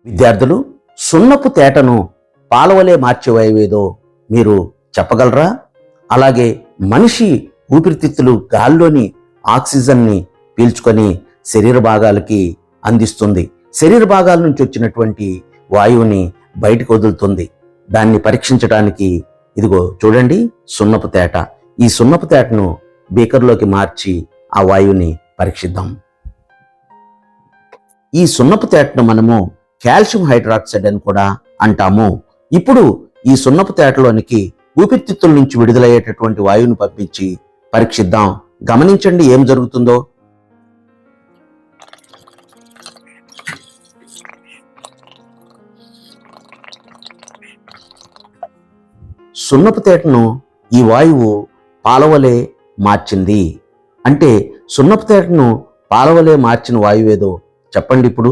విద్యార్థులు, సున్నపు తేటను పాలవలే మార్చే వాయువేదో మీరు చెప్పగలరా? అలాగే మనిషి ఊపిరితిత్తులు గాల్లోని ఆక్సిజన్ని పీల్చుకొని శరీర భాగాలకి అందిస్తుంది. శరీర భాగాల నుంచి వచ్చినటువంటి వాయువుని బయటకు వదులుతుంది. దాన్ని పరీక్షించడానికి ఇదిగో చూడండి, సున్నపు తేట. ఈ సున్నపు తేటను బీకర్లోకి మార్చి ఆ వాయువుని పరీక్షిద్దాం. ఈ సున్నపు తేటను మనము కాల్షియం హైడ్రాక్సైడ్ అని కూడా అంటాము. ఇప్పుడు ఈ సున్నపు తేటలోనికి ఊపిరితిత్తుల నుంచి విడుదలయ్యేటటువంటి వాయువును పంపించి పరీక్షిద్దాం. గమనించండి ఏం జరుగుతుందో. సున్నపు తేటను ఈ వాయువు పాలవలే మార్చింది. అంటే సున్నపు తేటను పాలవలే మార్చిన వాయువేదో చెప్పండి ఇప్పుడు.